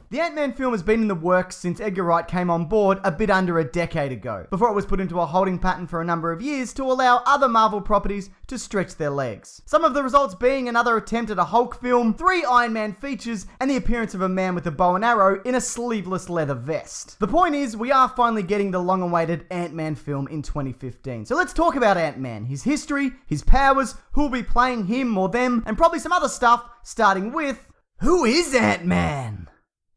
The Ant-Man film has been in the works since Edgar Wright came on board a bit under a decade ago, before it was put into a holding pattern for a number of years to allow other Marvel properties to stretch their legs. Some of the results being another attempt at a Hulk film, 3 Iron Man features, and the appearance of a man with a bow and arrow in a sleeveless leather vest. The point is, we are finally getting the long-awaited Ant-Man film in 2015. So let's talk about Ant-Man, his history, his powers, who'll be playing him or them, and probably some other stuff, starting with, who is Ant-Man?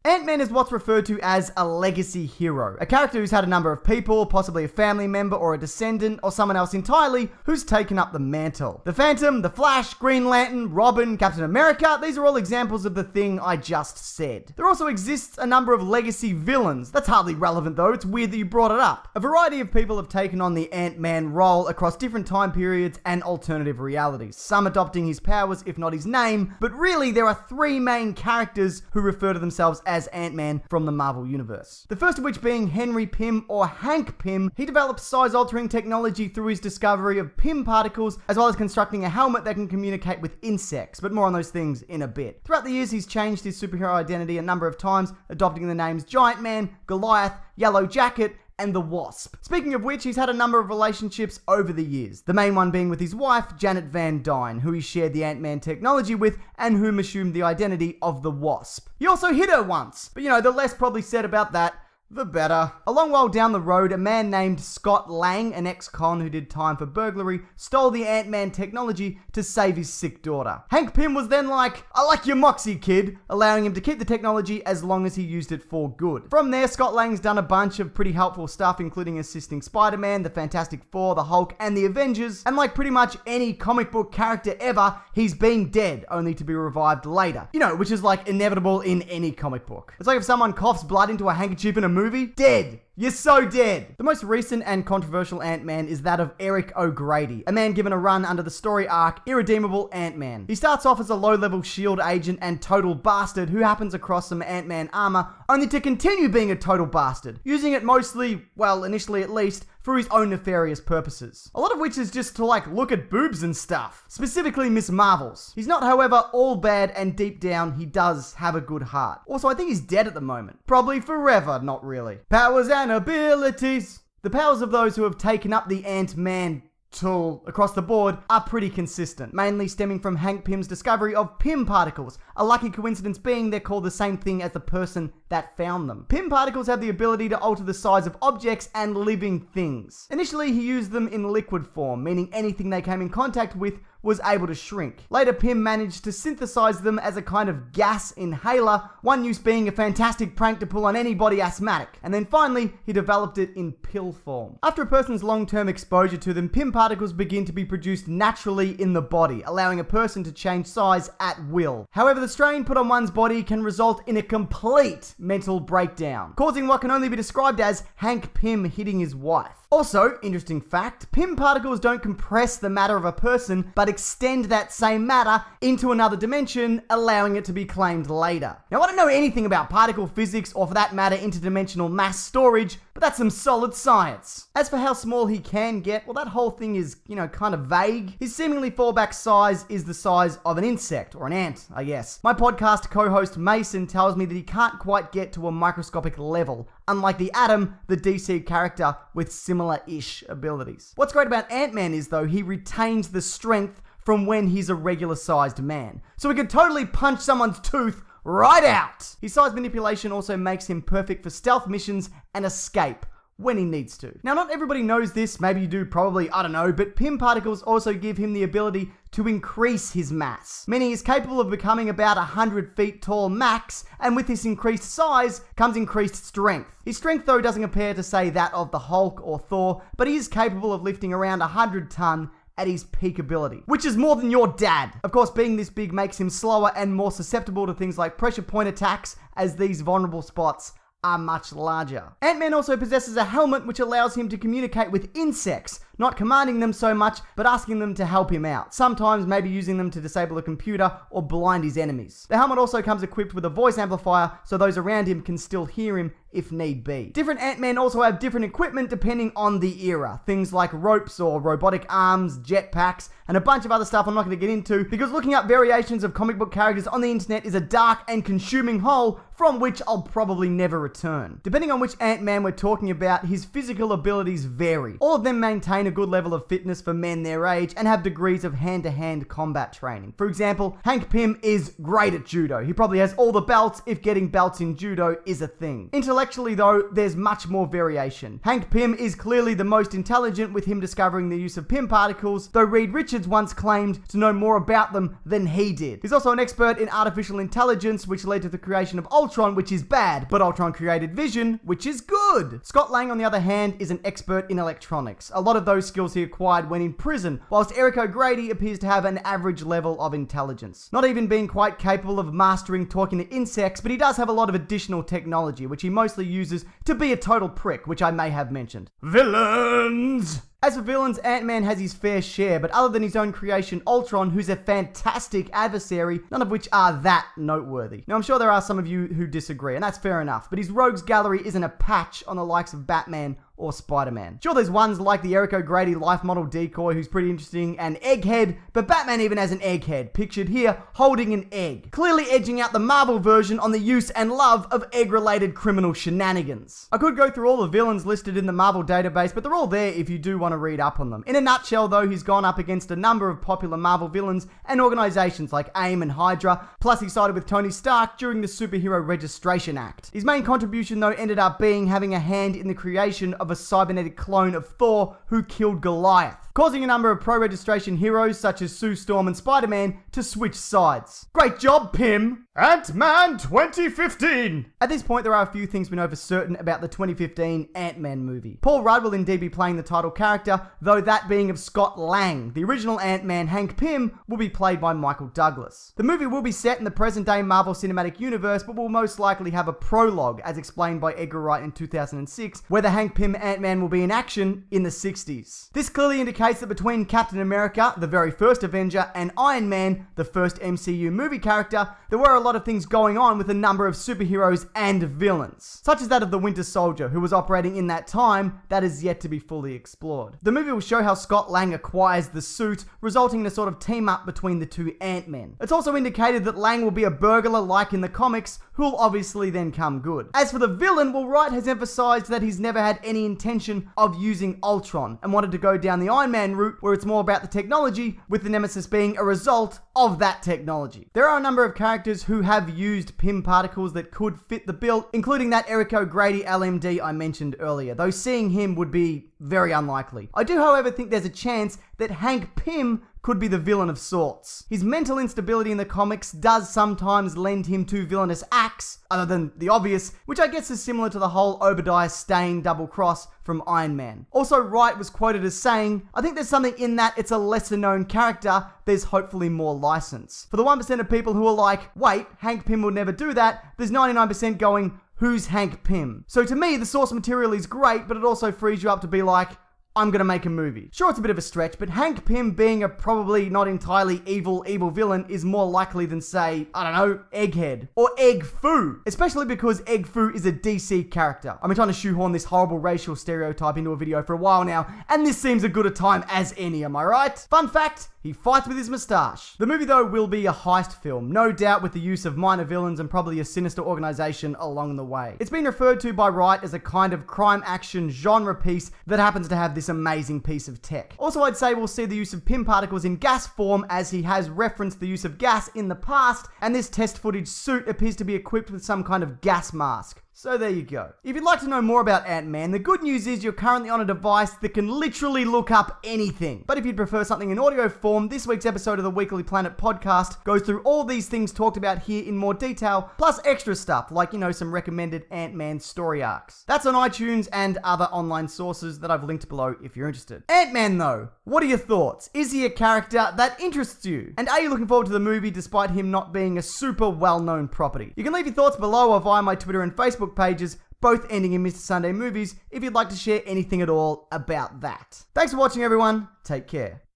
Ant-Man is what's referred to as a legacy hero, a character who's had a number of people, possibly a family member or a descendant, or someone else entirely, who's taken up the mantle. The Phantom, the Flash, Green Lantern, Robin, Captain America, these are all examples of the thing I just said. There also exists a number of legacy villains. That's hardly relevant though, it's weird that you brought it up. A variety of people have taken on the Ant-Man role across different time periods and alternative realities, some adopting his powers if not his name, but really there are 3 main characters who refer to themselves as Ant-Man from the Marvel Universe. The first of which being Henry Pym, or Hank Pym. He developed size-altering technology through his discovery of Pym particles, as well as constructing a helmet that can communicate with insects, but more on those things in a bit. Throughout the years, he's changed his superhero identity a number of times, adopting the names Giant Man, Goliath, Yellow Jacket, and the Wasp. Speaking of which, he's had a number of relationships over the years. The main one being with his wife, Janet Van Dyne, who he shared the Ant-Man technology with and whom assumed the identity of the Wasp. He also hit her once, but the less probably said about that, the better. A long while down the road, a man named Scott Lang, an ex-con who did time for burglary, stole the Ant-Man technology to save his sick daughter. Hank Pym was then like, I like your moxie, kid, allowing him to keep the technology as long as he used it for good. From there, Scott Lang's done a bunch of pretty helpful stuff, including assisting Spider-Man, the Fantastic Four, the Hulk, and the Avengers, and like pretty much any comic book character ever, he's been dead, only to be revived later. Which is like inevitable in any comic book. It's like if someone coughs blood into a handkerchief in a movie, dead. You're so dead. The most recent and controversial Ant-Man is that of Eric O'Grady, a man given a run under the story arc Irredeemable Ant-Man. He starts off as a low-level SHIELD agent and total bastard who happens across some Ant-Man armor, only to continue being a total bastard, using it mostly, well, initially at least, for his own nefarious purposes. A lot of which is just to look at boobs and stuff. Specifically Miss Marvel's. He's not, however, all bad, and deep down, he does have a good heart. Also, I think he's dead at the moment. Probably forever, not really. Powers and abilities. The powers of those who have taken up the Ant-Man tool across the board are pretty consistent, mainly stemming from Hank Pym's discovery of Pym particles, a lucky coincidence being they're called the same thing as the person that found them. Pym particles have the ability to alter the size of objects and living things. Initially, he used them in liquid form, meaning anything they came in contact with was able to shrink. Later, Pym managed to synthesize them as a kind of gas inhaler, one use being a fantastic prank to pull on anybody asthmatic. And then finally, he developed it in pill form. After a person's long-term exposure to them, Pym particles begin to be produced naturally in the body, allowing a person to change size at will. However, the strain put on one's body can result in a complete mental breakdown, causing what can only be described as Hank Pym hitting his wife. Also, interesting fact, Pym particles don't compress the matter of a person, but extend that same matter into another dimension, allowing it to be claimed later. Now, I don't know anything about particle physics, or for that matter, interdimensional mass storage, but that's some solid science. As for how small he can get, well, that whole thing is, kind of vague. His seemingly fallback size is the size of an insect, or an ant, I guess. My podcast co-host Mason tells me that he can't quite get to a microscopic level, unlike the Atom, the DC character with similar-ish abilities. What's great about Ant-Man is, though, he retains the strength from when he's a regular-sized man. So he could totally punch someone's tooth right out! His size manipulation also makes him perfect for stealth missions and escape when he needs to. Now, not everybody knows this, maybe you do, probably, I don't know, but Pym particles also give him the ability to increase his mass, meaning he's capable of becoming about 100 feet tall max, and with this increased size comes increased strength. His strength, though, doesn't compare to, say, that of the Hulk or Thor, but he is capable of lifting around 100 ton at his peak ability, which is more than your dad. Of course, being this big makes him slower and more susceptible to things like pressure point attacks, as these vulnerable spots are much larger. Ant-Man also possesses a helmet which allows him to communicate with insects, not commanding them so much, but asking them to help him out, sometimes maybe using them to disable a computer or blind his enemies. The helmet also comes equipped with a voice amplifier, so those around him can still hear him if need be. Different Ant-Men also have different equipment depending on the era. Things like ropes or robotic arms, jetpacks, and a bunch of other stuff I'm not going to get into, because looking up variations of comic book characters on the internet is a dark and consuming hole from which I'll probably never return. Depending on which Ant-Man we're talking about, his physical abilities vary. All of them maintain a good level of fitness for men their age and have degrees of hand-to-hand combat training. For example, Hank Pym is great at judo. He probably has all the belts if getting belts in judo is a thing. Intellectually though, there's much more variation. Hank Pym is clearly the most intelligent, with him discovering the use of Pym particles, though Reed Richards once claimed to know more about them than he did. He's also an expert in artificial intelligence, which led to the creation of Ultron, which is bad, but Ultron created Vision, which is good. Scott Lang, on the other hand, is an expert in electronics. A lot of those skills he acquired when in prison, whilst Eric O'Grady appears to have an average level of intelligence. Not even being quite capable of mastering talking to insects, but he does have a lot of additional technology, which he mostly uses to be a total prick, which I may have mentioned. Villains! As for villains, Ant-Man has his fair share, but other than his own creation, Ultron, who's a fantastic adversary, none of which are that noteworthy. Now, I'm sure there are some of you who disagree, and that's fair enough, but his rogues gallery isn't a patch on the likes of Batman or Spider-Man. Sure, there's ones like the Eric O'Grady life model decoy, who's pretty interesting, and Egghead, but Batman even has an Egghead, pictured here holding an egg, clearly edging out the Marvel version on the use and love of egg-related criminal shenanigans. I could go through all the villains listed in the Marvel database, but they're all there if you do want to read up on them. In a nutshell though, he's gone up against a number of popular Marvel villains and organizations like AIM and Hydra, plus he sided with Tony Stark during the Superhero Registration Act. His main contribution though ended up being having a hand in the creation of a cybernetic clone of Thor who killed Goliath, causing a number of pro-registration heroes such as Sue Storm and Spider-Man to switch sides. Great job, Pym! Ant-Man 2015! At this point, there are a few things we know for certain about the 2015 Ant-Man movie. Paul Rudd will indeed be playing the title character, though that being of Scott Lang. The original Ant-Man, Hank Pym, will be played by Michael Douglas. The movie will be set in the present-day Marvel Cinematic Universe, but will most likely have a prologue, as explained by Edgar Wright in 2006, where the Hank Pym Ant-Man will be in action in the 60s. This clearly indicates that between Captain America, the very first Avenger, and Iron Man, the first MCU movie character, there were a lot of things going on with a number of superheroes and villains, such as that of the Winter Soldier, who was operating in that time that is yet to be fully explored. The movie will show how Scott Lang acquires the suit, resulting in a sort of team-up between the two Ant-Men. It's also indicated that Lang will be a burglar like in the comics, who'll obviously then come good. As for the villain, well, Wright has emphasized that he's never had any intention of using Ultron, and wanted to go down the Iron Man route, where it's more about the technology, with the Nemesis being a result of that technology. There are a number of characters who have used Pym particles that could fit the bill, including that Eric O'Grady LMD I mentioned earlier, though seeing him would be very unlikely. I do, however, think there's a chance that Hank Pym could be the villain of sorts. His mental instability in the comics does sometimes lend him to villainous acts, other than the obvious, which I guess is similar to the whole Obadiah Stane double cross from Iron Man. Also, Wright was quoted as saying, "I think there's something in that it's a lesser known character, there's hopefully more license." For the 1% of people who are like, wait, Hank Pym would never do that, there's 99% going, who's Hank Pym? So to me, the source material is great, but it also frees you up to be like, I'm gonna make a movie. Sure, it's a bit of a stretch, but Hank Pym being a probably not entirely evil villain is more likely than, say, I don't know, Egghead or Egg Foo, especially because Egg Foo is a DC character. I've been trying to shoehorn this horrible racial stereotype into a video for a while now, and this seems a good a time as any, am I right? Fun fact, he fights with his moustache. The movie, though, will be a heist film, no doubt with the use of minor villains and probably a sinister organization along the way. It's been referred to by Wright as a kind of crime action genre piece that happens to have this amazing piece of tech. Also, I'd say we'll see the use of Pym particles in gas form, as he has referenced the use of gas in the past, and this test footage suit appears to be equipped with some kind of gas mask. So there you go. If you'd like to know more about Ant-Man, the good news is you're currently on a device that can literally look up anything. But if you'd prefer something in audio form, this week's episode of the Weekly Planet podcast goes through all these things talked about here in more detail, plus extra stuff like, some recommended Ant-Man story arcs. That's on iTunes and other online sources that I've linked below if you're interested. Ant-Man though, what are your thoughts? Is he a character that interests you? And are you looking forward to the movie despite him not being a super well-known property? You can leave your thoughts below or via my Twitter and Facebook Facebook pages, both ending in Mr. Sunday Movies, if you'd like to share anything at all about that. Thanks for watching, everyone. Take care.